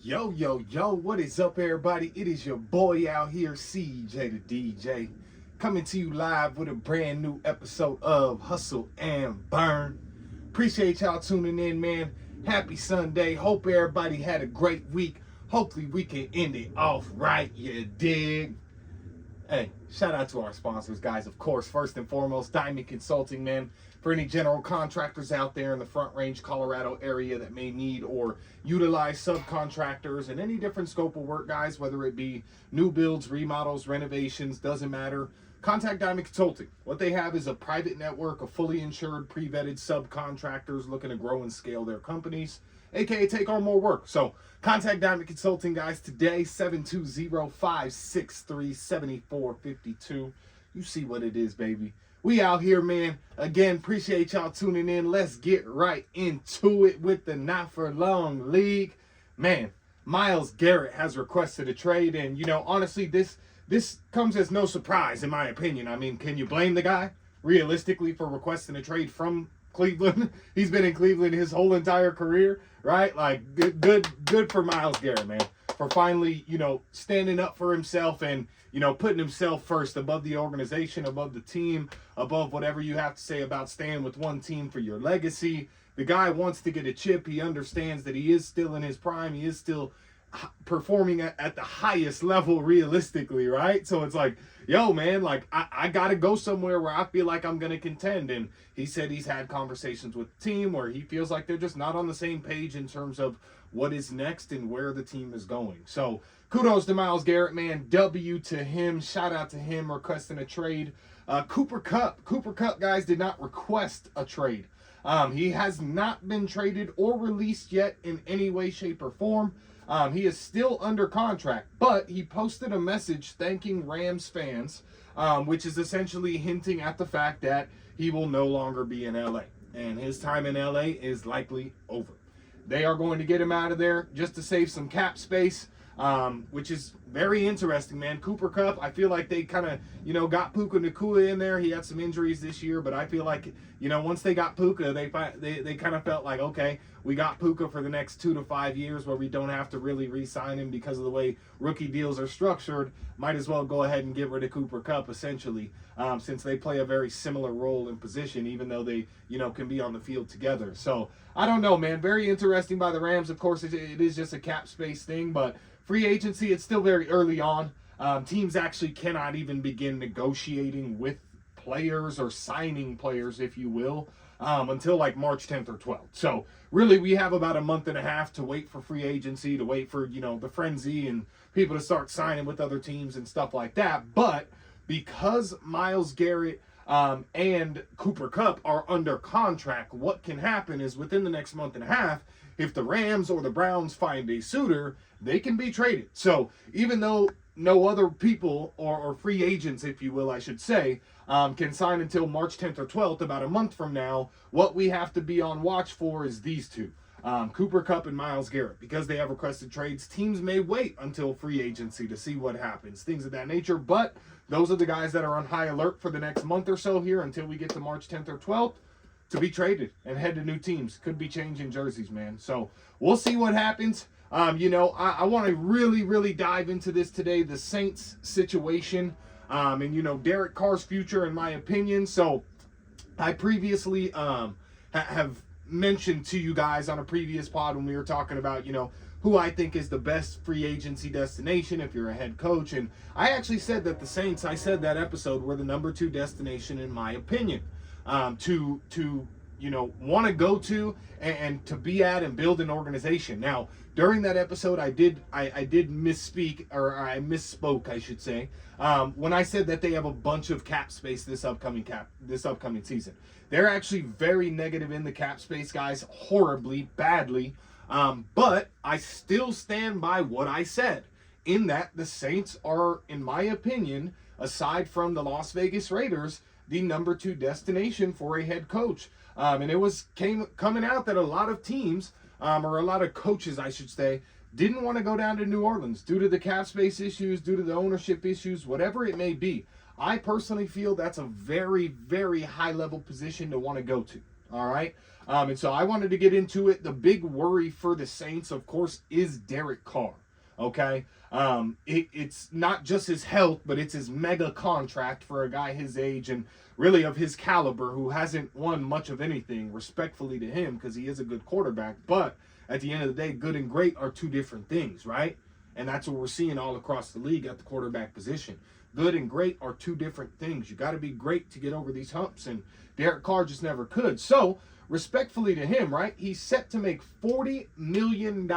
Yo, yo, yo, what is up, everybody? It is your boy out here, CJ the DJ, coming to you live with a brand new episode of Hustle and Burn. Appreciate y'all tuning in, man. Happy Sunday. Hope everybody had a great week. Hopefully, we can end it off right, you dig? Hey, shout out to our sponsors, guys. Of course, first and foremost, Diamond Consulting, man. For any general contractors out there in the Front Range, Colorado area that may need or utilize subcontractors and any different scope of work, guys, whether it be new builds, remodels, renovations, doesn't matter. Contact Diamond Consulting. What they have is a private network of fully insured, pre-vetted subcontractors looking to grow and scale their companies, aka take on more work. So contact Diamond Consulting, guys, today, 720-563-7452. You see what it is, baby. We out here, man. Again, appreciate y'all tuning in. Let's get right into it with the Not For Long League. Man, Myles Garrett has requested a trade, and, honestly, this comes as no surprise, in my opinion. I mean, can you blame the guy, realistically, for requesting a trade from Cleveland? He's been in Cleveland his whole entire career, right? Like, good for Myles Garrett, man, for finally, standing up for himself and, putting himself first above the organization, above the team, above whatever you have to say about staying with one team for your legacy. The guy wants to get a chip. He understands that he is still in his prime. He is still performing at the highest level realistically, right? So it's like, yo, man, like I gotta go somewhere where I feel like I'm gonna contend. And he said he's had conversations with the team where he feels like they're just not on the same page in terms of what is next and where the team is going. So kudos to Myles Garrett, man. W to him. Shout out to him requesting a trade. Cooper Kupp, guys, did not request a trade. He has not been traded or released yet in any way, shape, or form. He is still under contract, but he posted a message thanking Rams fans, which is essentially hinting at the fact that he will no longer be in LA, and his time in LA is likely over. They are going to get him out of there just to save some cap space, which is very interesting, man. Cooper Kupp, I feel like they kind of, got Puka Nacua in there. He had some injuries this year, but I feel like, once they got Puka, they kind of felt like, okay, we got Puka for the next 2 to 5 years where we don't have to really re-sign him because of the way rookie deals are structured. Might as well go ahead and get rid of Cooper Kupp, essentially, since they play a very similar role and position, even though they, can be on the field together. So, I don't know, man. Very interesting by the Rams. Of course, it is just a cap space thing, but free agency, it's still very early on. Teams actually cannot even begin negotiating with players or signing players, if you will, until like March 10th or 12th. So really, we have about a month and a half to wait for free agency, to wait for, the frenzy and people to start signing with other teams and stuff like that. But because Myles Garrett and Cooper Kupp are under contract, what can happen is within the next month and a half, if the Rams or the Browns find a suitor, they can be traded. So even though no other people or free agents, if you will, I should say, can sign until March 10th or 12th, about a month from now, what we have to be on watch for is these two, Cooper Kupp and Myles Garrett. Because they have requested trades, teams may wait until free agency to see what happens, things of that nature. But those are the guys that are on high alert for the next month or so here until we get to March 10th or 12th. To be traded and head to new teams. Could be changing jerseys, man. So we'll see what happens. I want to really dive into this today, the Saints situation, and, Derek Carr's future, in my opinion. So I previously have mentioned to you guys on a previous pod when we were talking about, who I think is the best free agency destination if you're a head coach. And I actually said that the Saints, I said that episode, were the number 2 destination in my opinion. To want to go to and to be at and build an organization. Now, during that episode, I did misspeak, or I misspoke, I should say, when I said that they have a bunch of cap space this upcoming season. They're actually very negative in the cap space, guys, horribly, badly. But I still stand by what I said, in that the Saints are, in my opinion, aside from the Las Vegas Raiders, the number 2 destination for a head coach. And it was coming out that a lot of teams, or a lot of coaches, I should say, didn't want to go down to New Orleans due to the cap space issues, due to the ownership issues, whatever it may be. I personally feel that's a very, very high level position to want to go to. All right. And so I wanted to get into it. The big worry for the Saints, of course, is Derek Carr. Okay? It's not just his health, but it's his mega contract for a guy his age and really of his caliber who hasn't won much of anything, respectfully to him, because he is a good quarterback. But at the end of the day, good and great are two different things, right? And that's what we're seeing all across the league at the quarterback position. Good and great are two different things. You got to be great to get over these humps, and Derek Carr just never could. So, respectfully to him, right, he's set to make $40 million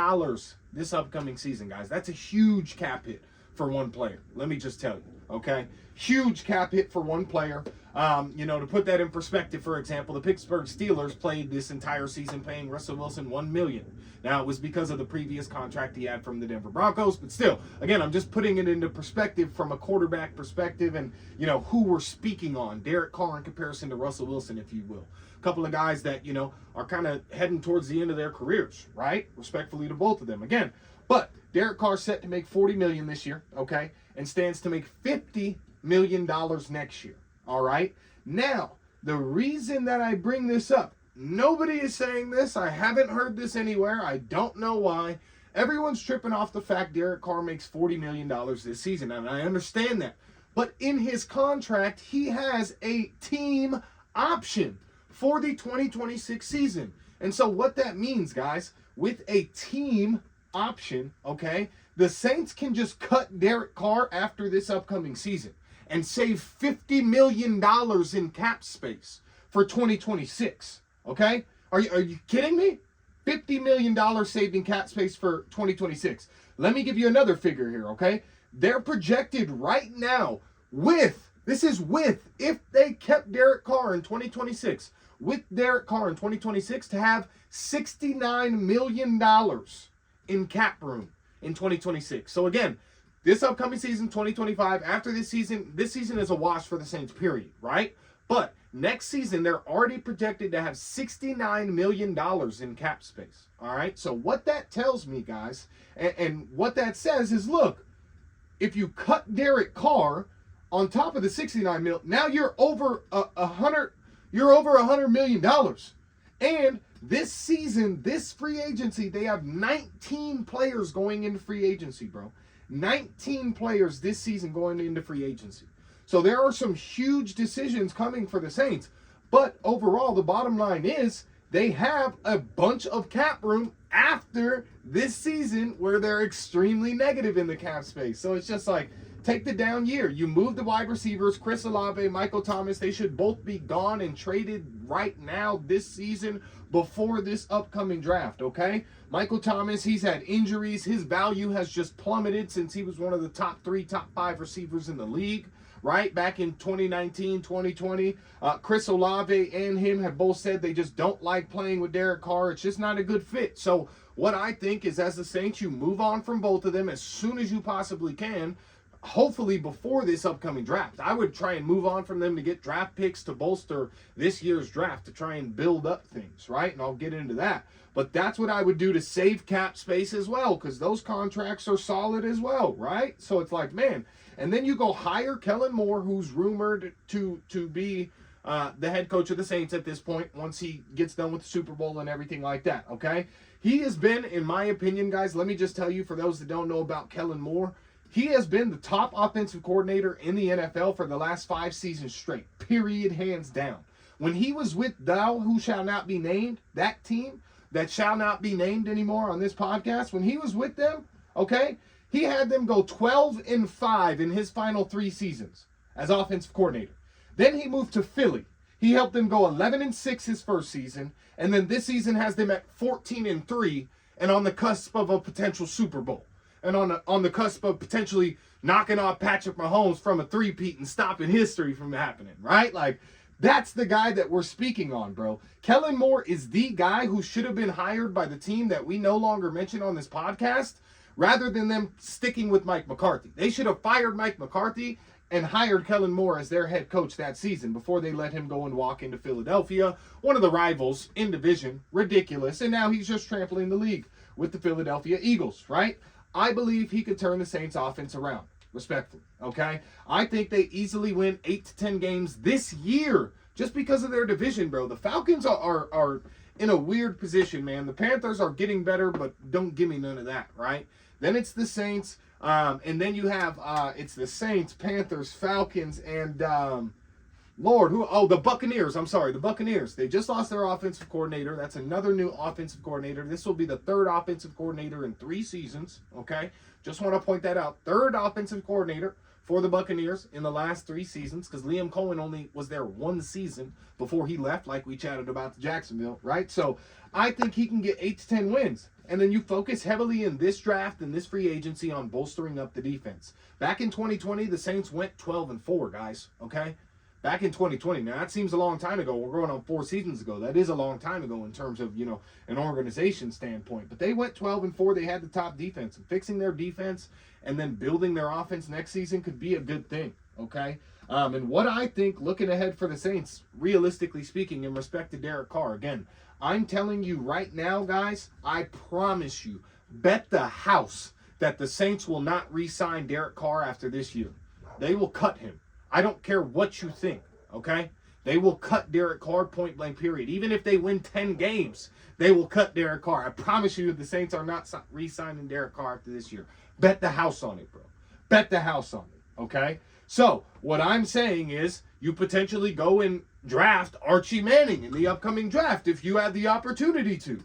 this upcoming season, guys. That's a huge cap hit for one player. Let me just tell you, okay? Huge cap hit for one player. To put that in perspective, for example, the Pittsburgh Steelers played this entire season paying Russell Wilson $1 million. Now, it was because of the previous contract he had from the Denver Broncos, but still, again, I'm just putting it into perspective from a quarterback perspective and, who we're speaking on. Derek Carr in comparison to Russell Wilson, if you will. A couple of guys that, are kind of heading towards the end of their careers, right? Respectfully to both of them. Again, but Derek Carr set to make $40 million this year, okay, and stands to make $50 million next year, all right? Now, the reason that I bring this up, nobody is saying this. I haven't heard this anywhere. I don't know why. Everyone's tripping off the fact Derek Carr makes $40 million this season, and I understand that. But in his contract, he has a team option for the 2026 season. And so what that means, guys, with a team option, okay, the Saints can just cut Derek Carr after this upcoming season and save $50 million in cap space for 2026, okay? Are you kidding me? $50 million saving cap space for 2026. Let me give you another figure here, okay? They're projected right now if they kept Derek Carr in 2026, with Derek Carr in 2026 to have $69 million in cap room in 2026. So again, this upcoming season, 2025, after this season is a wash for the Saints, period, right? But next season, they're already projected to have $69 million in cap space, all right? So what that tells me, guys, and what that says is, look, if you cut Derek Carr on top of the $69 million, now you're over $100 million. And this season, this free agency, they have 19 players going into free agency, bro. 19 players this season going into free agency. So there are some huge decisions coming for the Saints. But overall, the bottom line is they have a bunch of cap room after this season where they're extremely negative in the cap space. So it's just like, take the down year. You move the wide receivers, Chris Olave, Michael Thomas. They should both be gone and traded right now this season before this upcoming draft, okay? Michael Thomas, he's had injuries. His value has just plummeted since he was one of the top 3, top 5 receivers in the league, right? Back in 2019, 2020. Chris Olave and him have both said they just don't like playing with Derek Carr. It's just not a good fit. So what I think is, as the Saints, you move on from both of them as soon as you possibly can, hopefully before this upcoming draft. I would try and move on from them to get draft picks to bolster this year's draft to try and build up things, right? And I'll get into that. But that's what I would do to save cap space as well, because those contracts are solid as well, right? So it's like, man. And then you go hire Kellen Moore, who's rumored to be the head coach of the Saints at this point once he gets done with the Super Bowl and everything like that, okay? He has been, in my opinion, guys, let me just tell you, for those that don't know about Kellen Moore, he has been the top offensive coordinator in the NFL for the last 5 seasons straight, period, hands down. When he was with Thou Who Shall Not Be Named, that team that shall not be named anymore on this podcast, when he was with them, okay, he had them go 12-5 in his final 3 seasons as offensive coordinator. Then he moved to Philly. He helped them go 11-6 his first season, and then this season has them at 14-3 and on the cusp of a potential Super Bowl. And on the cusp of potentially knocking off Patrick Mahomes from a 3-peat and stopping history from happening, right? Like, that's the guy that we're speaking on, bro. Kellen Moore is the guy who should have been hired by the team that we no longer mention on this podcast, rather than them sticking with Mike McCarthy. They should have fired Mike McCarthy and hired Kellen Moore as their head coach that season before they let him go and walk into Philadelphia, one of the rivals in division. Ridiculous. And now he's just trampling the league with the Philadelphia Eagles, right? I believe he could turn the Saints offense around, respectfully, okay? I think they easily win 8 to 10 games this year just because of their division, bro. The Falcons are in a weird position, man. The Panthers are getting better, but don't give me none of that, right? Then it's the Saints, and then you have it's the Saints, Panthers, Falcons, and the Buccaneers. I'm sorry, the Buccaneers. They just lost their offensive coordinator. That's another new offensive coordinator. This will be the third offensive coordinator in 3 seasons, okay? Just want to point that out. Third offensive coordinator for the Buccaneers in the last 3 seasons, because Liam Cohen only was there 1 season before he left, like we chatted about Jacksonville, right? So I think he can get 8 to 10 wins. And then you focus heavily in this draft and this free agency on bolstering up the defense. Back in 2020, the Saints went 12-4, guys, okay? Back in 2020. Now, that seems a long time ago. We're going on 4 seasons ago. That is a long time ago in terms of, an organization standpoint. But they went 12-4. They had the top defense. And fixing their defense and then building their offense next season could be a good thing, okay? And what I think, looking ahead for the Saints, realistically speaking, in respect to Derek Carr, again, I'm telling you right now, guys, I promise you, bet the house that the Saints will not re-sign Derek Carr after this year. They will cut him. I don't care what you think, okay? They will cut Derek Carr point blank period. Even if they win 10 games, they will cut Derek Carr. I promise you the Saints are not re-signing Derek Carr after this year. Bet the house on it, bro. Bet the house on it, okay? So what I'm saying is you potentially go and draft Archie Manning in the upcoming draft if you have the opportunity to.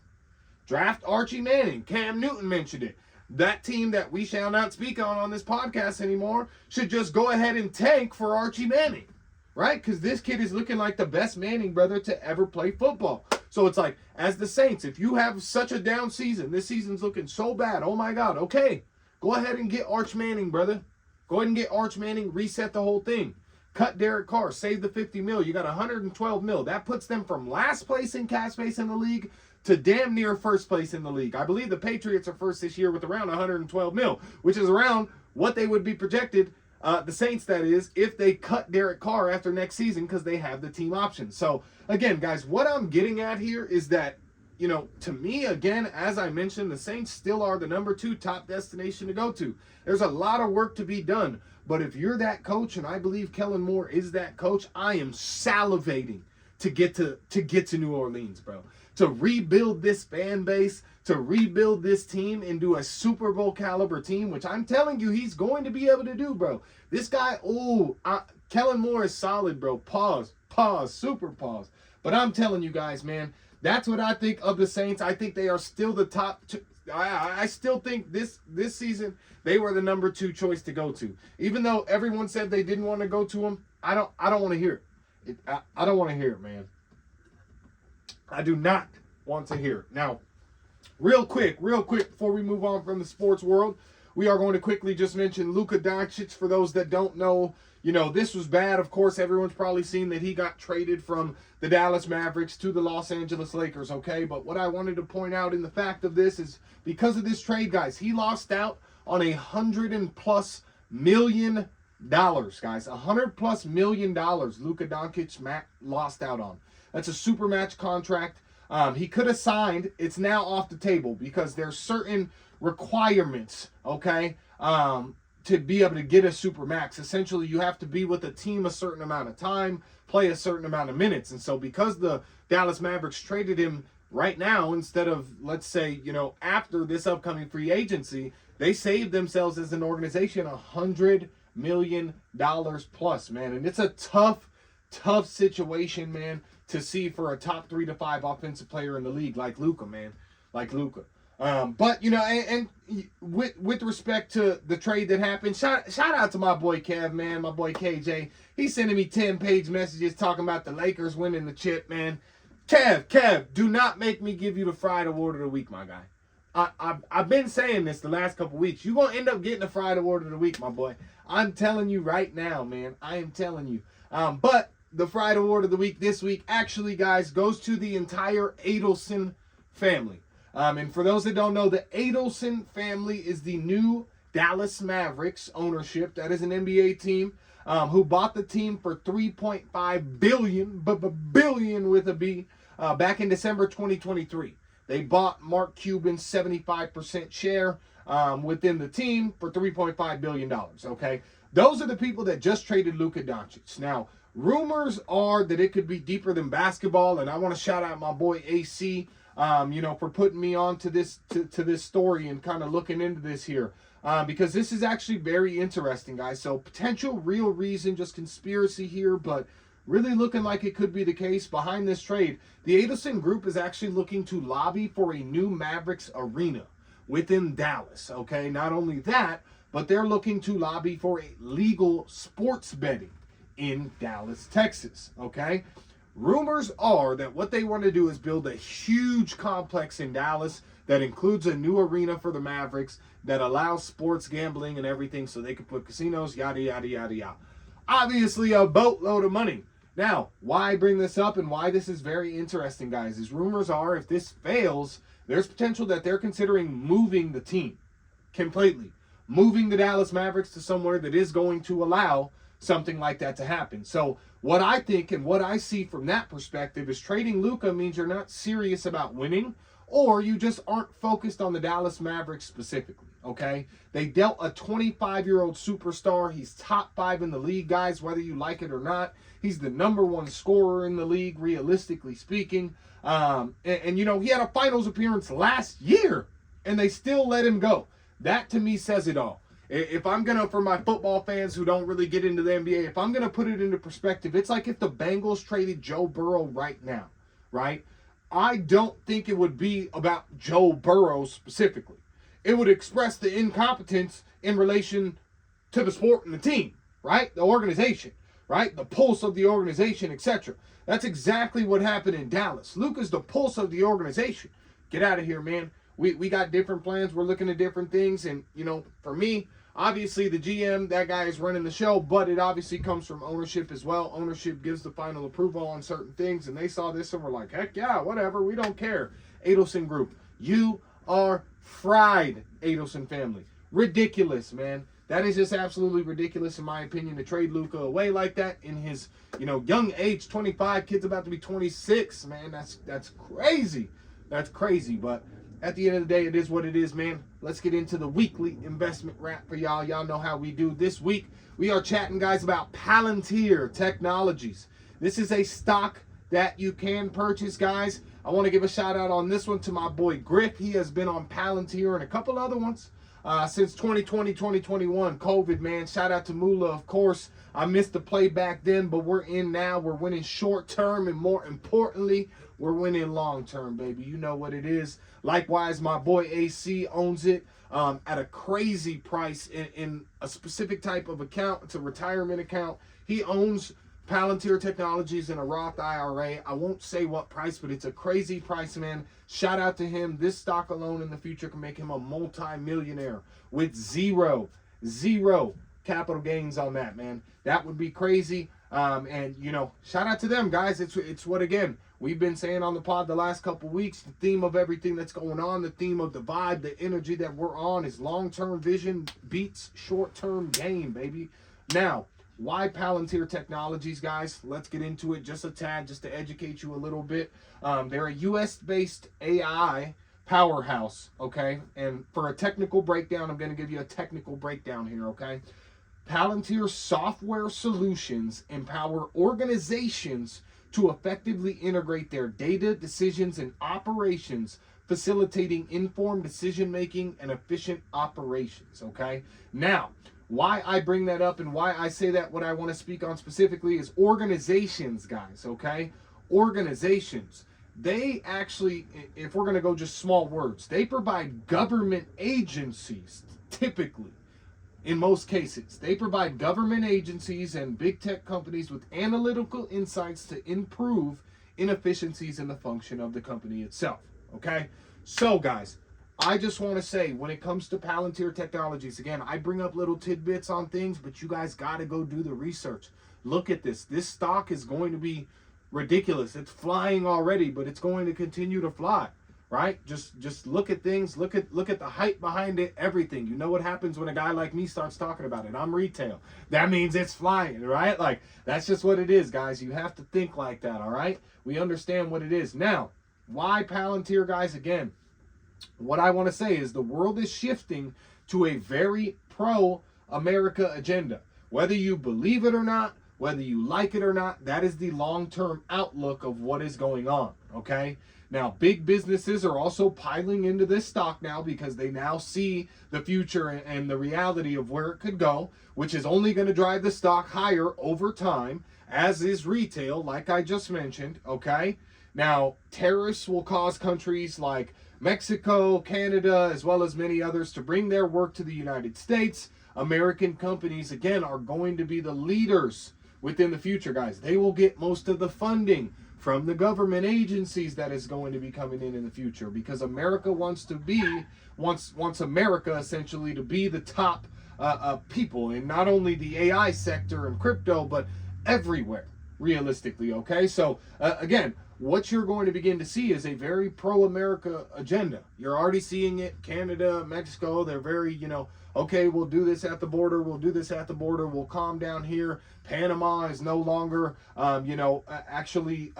Draft Archie Manning. Cam Newton mentioned it. That team that we shall not speak on this podcast anymore should just go ahead and tank for Archie Manning, right? Because this kid is looking like the best Manning brother to ever play football. So it's like, as the Saints, if you have such a down season, this season's looking so bad, oh my God, okay, go ahead and get Arch Manning, brother. Go ahead and get Arch Manning, reset the whole thing. Cut Derek Carr, save the $50 million. You got $112 million. That puts them from last place in cap space in the league to damn near first place in the league. I believe the Patriots are first this year with around $112 million, which is around what they would be projected, the Saints, that is, if they cut Derek Carr after next season because they have the team option. So, again, guys, what I'm getting at here is that, to me, again, as I mentioned, the Saints still are the number 2 top destination to go to. There's a lot of work to be done. But if you're that coach, and I believe Kellen Moore is that coach, I am salivating to get to New Orleans, bro. To rebuild this fan base, to rebuild this team into a Super Bowl caliber team, which I'm telling you he's going to be able to do, bro. This guy, Kellen Moore is solid, bro. Pause, super pause. But I'm telling you guys, man, that's what I think of the Saints. I think they are still the top 2. I still think this season they were the number 2 choice to go to. Even though everyone said they didn't want to go to them, I don't want to hear it. I don't want to hear it, man. I do not want to hear it. Now, real quick, before we move on from the sports world, we are going to quickly just mention Luka Doncic. For those that don't know, this was bad. Of course, everyone's probably seen that he got traded from the Dallas Mavericks to the Los Angeles Lakers, okay? But what I wanted to point out in the fact of this is because of this trade, guys, he lost out on $100+ million, guys. $100+ million Luka Doncic lost out on. That's a super max contract. He could have signed. It's now off the table because there's certain requirements, okay, to be able to get a super max. Essentially, you have to be with a team a certain amount of time, play a certain amount of minutes. And so because the Dallas Mavericks traded him right now instead of, let's say, after this upcoming free agency, they saved themselves as an organization $100 million plus, man. And it's a tough situation, man, to see for a top 3 to 5 offensive player in the league like Luka, man. Like Luka. But, and with respect to the trade that happened, shout out to my boy Kev, man, my boy KJ. He's sending me 10-page messages talking about the Lakers winning the chip, man. Kev, do not make me give you the Fried Award of the Week, my guy. I've been saying this the last couple weeks. You're going to end up getting the Fried Award of the Week, my boy. I'm telling you right now, man. I am telling you. But the Fried Award of the Week this week actually, guys, goes to the entire Adelson family. And for those that don't know, the Adelson family is the new Dallas Mavericks ownership. That is an NBA team who bought the team for $3.5 billion with a B, back in December 2023. They bought Mark Cuban's 75% share within the team for $3.5 billion, okay? Those are the people that just traded Luka Doncic. Now, Rumors are that it could be deeper than basketball, and I want to shout out my boy AC, for putting me on to this this story and kind of looking into this here, because this is actually very interesting, guys. So potential real reason, just conspiracy here, but really looking like it could be the case behind this trade. The Adelson Group is actually looking to lobby for a new Mavericks arena within Dallas. Okay, not only that, but they're looking to lobby for a legal sports betting in Dallas, Texas. Okay, rumors are that what they want to do is build a huge complex in Dallas that includes a new arena for the Mavericks that allows sports gambling and everything, so they can put casinos, yada yada yada yada. Obviously a boatload of money. Now, why I bring this up and why this is very interesting, guys, is rumors are if this fails, there's potential that they're considering moving the team completely, moving the Dallas Mavericks to somewhere that is going to allow something like that to happen. So what I think and what I see from that perspective is trading Luka means you're not serious about winning, or you just aren't focused on the Dallas Mavericks specifically, okay? They dealt a 25-year-old superstar. He's top 5 in the league, guys, whether you like it or not. He's the #1 scorer in the league, realistically speaking. And he had a finals appearance last year, and they still let him go. That, to me, says it all. If I'm going to, for my football fans who don't really get into the NBA, if I'm going to put it into perspective, it's like if the Bengals traded Joe Burrow right now, right? I don't think it would be about Joe Burrow specifically. It would express the incompetence in relation to the sport and the team, right? The organization, right? The pulse of the organization, etc. That's exactly what happened in Dallas. Luka's the pulse of the organization. Get out of here, man. We got different plans. We're looking at different things. And, for me, obviously the GM, that guy is running the show, but it obviously comes from ownership as well. Ownership gives the final approval on certain things, and they saw this and were like, heck yeah, whatever, we don't care. Adelson Group, you are fried, Adelson family. Ridiculous, man. That is just absolutely ridiculous, in my opinion, to trade Luka away like that in his, young age, 25, kid's about to be 26, man. That's crazy. That's crazy, but at the end of the day, it is what it is, man. Let's get into the weekly investment wrap for y'all. Y'all know how we do. This week, we are chatting, guys, about Palantir Technologies. This is a stock that you can purchase, guys. I want to give a shout out on this one to my boy Griff. He has been on Palantir and a couple other ones since 2020, 2021. COVID, man. Shout out to Mula, of course. I missed the play back then, but we're in now. We're winning short term, and more importantly, we're winning long term, baby. You know what it is. Likewise, my boy AC owns it at a crazy price in a specific type of account. It's a retirement account. He owns Palantir Technologies in a Roth IRA. I won't say what price, but it's a crazy price, man. Shout out to him. This stock alone in the future can make him a multi-millionaire with zero capital gains on that, man. That would be crazy. And shout out to them, guys. It's what, again, we've been saying on the pod the last couple weeks. The theme of everything that's going on, the theme of the vibe, the energy that we're on is long-term vision beats short-term gain, baby. Now, why Palantir Technologies, guys? Let's get into it just a tad, just to educate you a little bit. They're a US-based AI powerhouse, okay? And for a technical breakdown, I'm going to give you a technical breakdown here, okay? Palantir software solutions empower organizations to effectively integrate their data, decisions, and operations, facilitating informed decision-making and efficient operations, okay? Now, why I bring that up and why I say that, what I want to speak on specifically is organizations, guys, okay? Organizations. They actually, if we're going to go just small words, they provide government agencies, typically, in most cases. They provide government agencies and big tech companies with analytical insights to improve inefficiencies in the function of the company itself, okay? So, guys, I just want to say, when it comes to Palantir Technologies, again, I bring up little tidbits on things, but you guys got to go do the research. Look at this. This stock is going to be ridiculous. It's flying already, but it's going to continue to fly, right? Just look at things. Look at the hype behind it, everything. You know what happens when a guy like me starts talking about it. I'm retail. That means it's flying, right? Like, that's just what it is, guys. You have to think like that, all right? We understand what it is. Now, why Palantir, guys? Again, what I want to say is the world is shifting to a very pro-America agenda. Whether you believe it or not, Whether you like it or not, that is the long-term outlook of what is going on, okay? Now, big businesses are also piling into this stock now because they now see the future and the reality of where it could go, which is only going to drive the stock higher over time, as is retail, like I just mentioned, okay? Now, tariffs will cause countries like Mexico, Canada, as well as many others to bring their work to the United States. American companies, again, are going to be the leaders within the future, guys. They will get most of the funding from the government agencies that is going to be coming in the future, because America wants America essentially to be the top people in not only the AI sector and crypto, but everywhere, realistically, okay? So, again, what you're going to begin to see is a very pro-America agenda. You're already seeing it. Canada, Mexico, they're very, okay, we'll do this at the border. We'll do this at the border. We'll calm down here. Panama is no longer, actually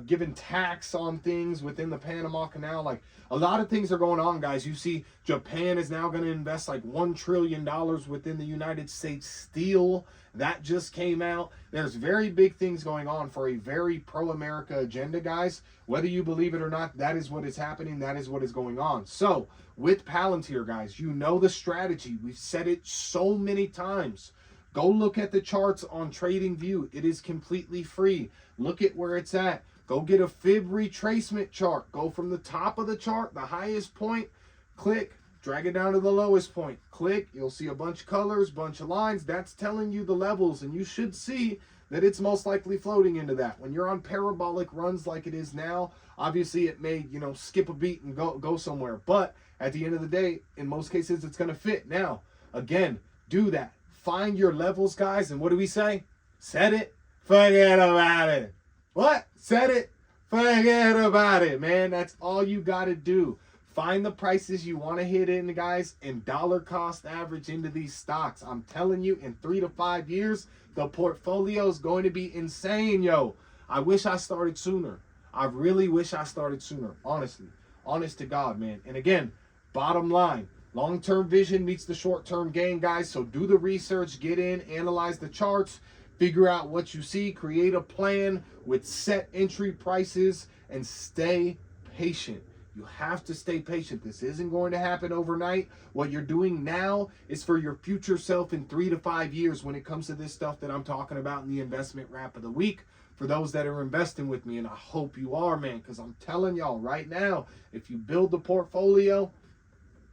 giving tax on things within the Panama Canal. Like, a lot of things are going on, guys. You see Japan is now going to invest like $1 trillion within the United States steel. That just came out. There's very big things going on for a very pro-America agenda, guys. Whether you believe it or not, that is what is happening. That is what is going on. So, with Palantir, guys, you know the strategy. We've said it so many times. Go look at the charts on TradingView. It is completely free. Look at where it's at. Go get a fib retracement chart. Go from the top of the chart, the highest point, click, drag it down to the lowest point. Click, you'll see a bunch of colors, bunch of lines. That's telling you the levels, and you should see that it's most likely floating into that. When you're on parabolic runs like it is now, obviously it may, skip a beat and go somewhere. But at the end of the day, in most cases, it's going to fit. Now, again, do that. Find your levels, guys, and what do we say? Set it, forget about it. What? Set it, forget about it, man. That's all you got to do. Find the prices you want to hit in, guys, and dollar cost average into these stocks. I'm telling you, in 3 to 5 years, the portfolio is going to be insane, yo. I wish I started sooner. I really wish I started sooner, honestly. Honest to God, man. And again, bottom line, long-term vision meets the short-term gain, guys. So do the research, get in, analyze the charts, figure out what you see, create a plan with set entry prices, and stay patient. You have to stay patient. This isn't going to happen overnight. What you're doing now is for your future self in 3 to 5 years when it comes to this stuff that I'm talking about in the investment wrap of the week. For those that are investing with me, and I hope you are, man, because I'm telling y'all right now, if you build the portfolio,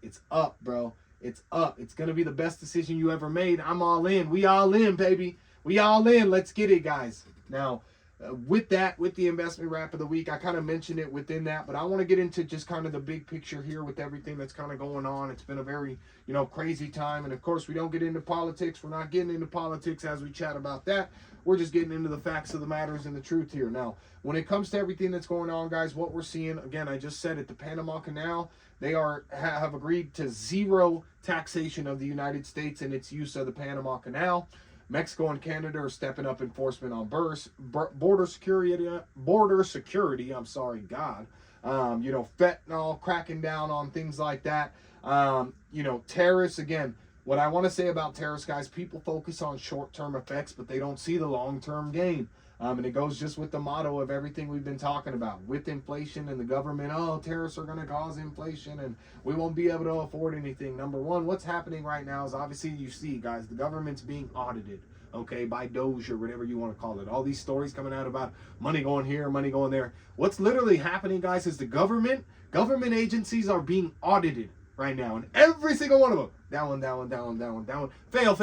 it's up, bro. It's up. It's going to be the best decision you ever made. I'm all in. We all in, baby. We all in. Let's get it, guys. Now, with the investment wrap of the week, I kind of mentioned it within that, but I want to get into just kind of the big picture here with everything that's kind of going on. It's been a very, crazy time. And of course, we don't get into politics. We're not getting into politics as we chat about that. We're just getting into the facts of the matters and the truth here. Now, when it comes to everything that's going on, guys, what we're seeing, again, I just said it, the Panama Canal, they have agreed to zero taxation of the United States and its use of the Panama Canal. Mexico and Canada are stepping up enforcement on border security. Fentanyl, cracking down on things like that. Tariffs, again, what I want to say about tariffs, guys, people focus on short-term effects, but they don't see the long-term gain. And it goes just with the motto of everything we've been talking about. With inflation and the government, tariffs are going to cause inflation and we won't be able to afford anything. Number one, what's happening right now is obviously you see, guys, the government's being audited, okay, by Doge or whatever you want to call it. All these stories coming out about money going here, money going there. What's literally happening, guys, is the government agencies are being audited right now. And every single one of them, that one, fail.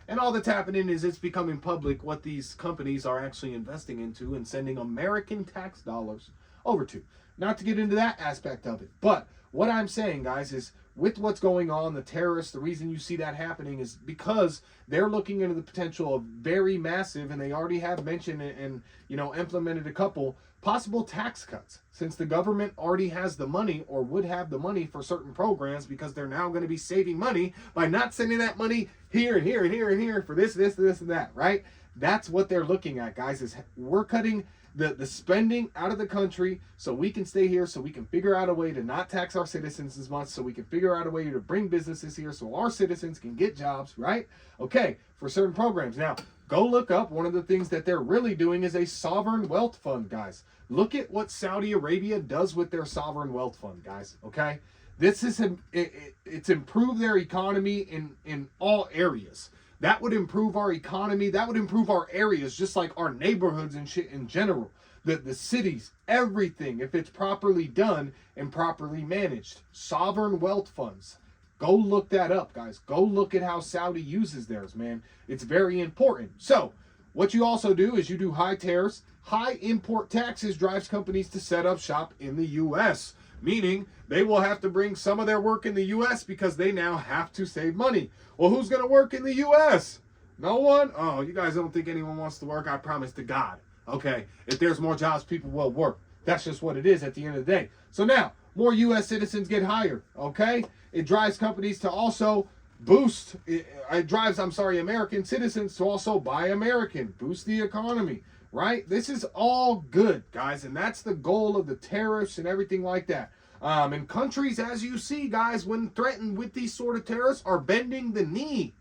And all that's happening is it's becoming public what these companies are actually investing into and sending American tax dollars over to. Not to get into that aspect of it. But what I'm saying, guys, is with what's going on, the terrorists, the reason you see that happening is because they're looking into the potential of very massive, and they already have mentioned and implemented a couple possible tax cuts, since the government already has the money or would have the money for certain programs, because they're now going to be saving money by not sending that money here and here for this and that, right? That's what they're looking at, guys, is we're cutting the spending out of the country so we can stay here, so we can figure out a way to not tax our citizens as much, so we can figure out a way to bring businesses here so our citizens can get jobs, right? Okay, for certain programs. Now, go look up one of the things that they're really doing is a sovereign wealth fund, guys. Look at what Saudi Arabia does with their sovereign wealth fund, guys, okay? This is it's improved their economy in all areas. That would improve our economy. That would improve our areas, just like our neighborhoods and shit in general. The cities, everything, if it's properly done and properly managed. Sovereign wealth funds. Go look that up, guys. Go look at how Saudi uses theirs, man. It's very important. So, what you also do is you do high tariffs. High import taxes drives companies to set up shop in the U.S., meaning they will have to bring some of their work in the U.S. because they now have to save money. Well, who's going to work in the U.S.? No one? Oh, you guys don't think anyone wants to work? I promise to God. Okay, if there's more jobs, people will work. That's just what it is at the end of the day. So now, more U.S. citizens get hired, okay? It drives companies to also boost, it drives, American citizens to also buy American, boost the economy, right? This is all good, guys, and that's the goal of the tariffs and everything like that. And countries, as you see, guys, when threatened with these sort of tariffs, are bending the knee.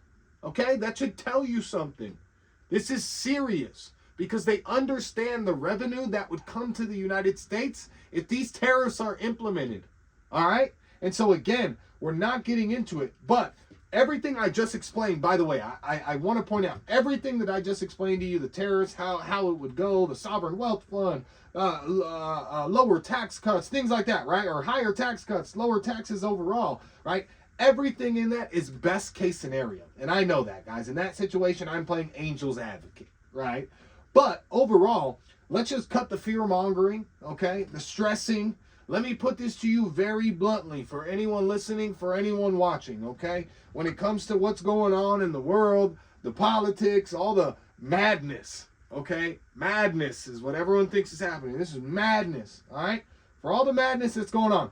Okay, that should tell you something. This is serious because they understand the revenue that would come to the United States if these tariffs are implemented. All right, and so again, we're not getting into it, but everything I just explained, by the way, I want to point out everything that I just explained to you, the tariffs, how it would go, the sovereign wealth fund, lower tax cuts, things like that, right? Or higher tax cuts, lower taxes overall, right? Everything in that is best case scenario. And I know that, guys. In that situation, I'm playing angel's advocate, right? But overall, let's just cut the fear mongering, okay? The stressing. Let me put this to you very bluntly for anyone listening, for anyone watching, okay? When it comes to what's going on in the world, the politics, all the madness, okay? Madness is what everyone thinks is happening. This is madness, all right? For all the madness that's going on,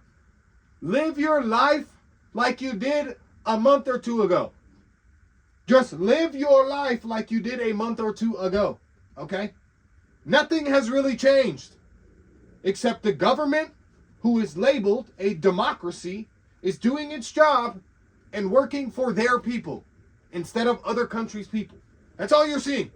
live your life like you did a month or two ago. Just live your life like you did a month or two ago, okay? Nothing has really changed except the government, who is labeled a democracy, is doing its job and working for their people instead of other countries' people. That's all you're seeing.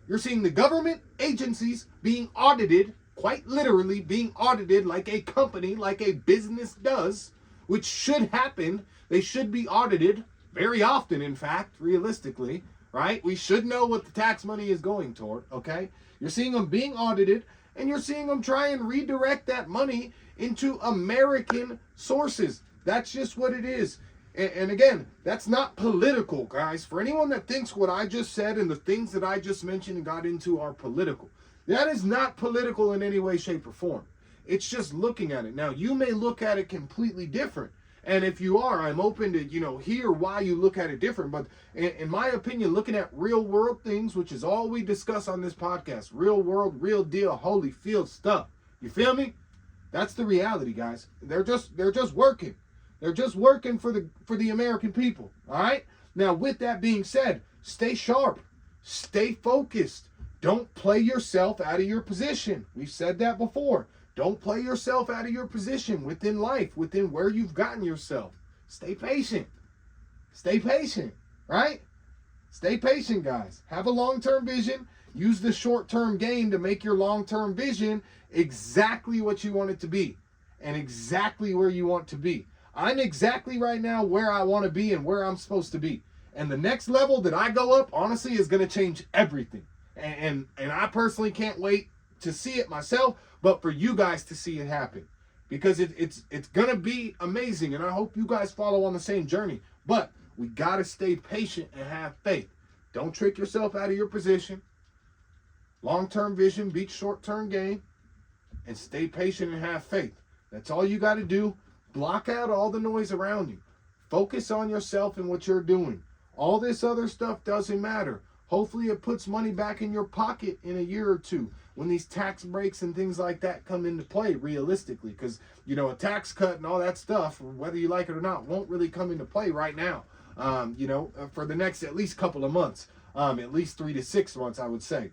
You're seeing the government agencies being audited, quite literally being audited like a company, like a business does, which should happen. They should be audited very often, in fact, realistically, right? We should know what the tax money is going toward, okay? You're seeing them being audited, and you're seeing them try and redirect that money into American sources. That's just what it is. And again, that's not political, guys. For anyone that thinks what I just said and the things that I just mentioned and got into are political, that is not political in any way, shape, or form. It's just looking at it. Now, you may look at it completely different. And if you are, I'm open to, hear why you look at it different. But in my opinion, looking at real world things, which is all we discuss on this podcast, real world, real deal, Holyfield stuff. You feel me? That's the reality, guys. They're just working. They're just working for the American people. All right? Now, with that being said, stay sharp. Stay focused. Don't play yourself out of your position. We've said that before. Don't play yourself out of your position within life, within where you've gotten yourself. Stay patient. Stay patient, right? Stay patient, guys. Have a long-term vision. Use the short-term gain to make your long-term vision exactly what you want it to be and exactly where you want to be. I'm exactly right now where I want to be and where I'm supposed to be. And the next level that I go up, honestly, is going to change everything. And I personally can't wait to see it myself, but for you guys to see it happen. Because it's going to be amazing, and I hope you guys follow on the same journey. But we got to stay patient and have faith. Don't trick yourself out of your position. Long-term vision beats short-term gain. And stay patient and have faith. That's all you got to do. Block out all the noise around you. Focus on yourself and what you're doing. All this other stuff doesn't matter. Hopefully it puts money back in your pocket in a year or two when these tax breaks and things like that come into play realistically. Because, a tax cut and all that stuff, whether you like it or not, won't really come into play right now. For the next at least couple of months. At least 3 to 6 months, I would say.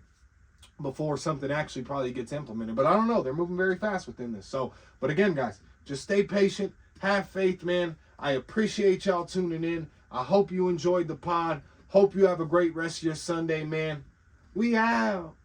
before something actually probably gets implemented. But I don't know. They're moving very fast within this. So, but again, guys, just stay patient. Have faith, man. I appreciate y'all tuning in. I hope you enjoyed the pod. Hope you have a great rest of your Sunday, man. We out.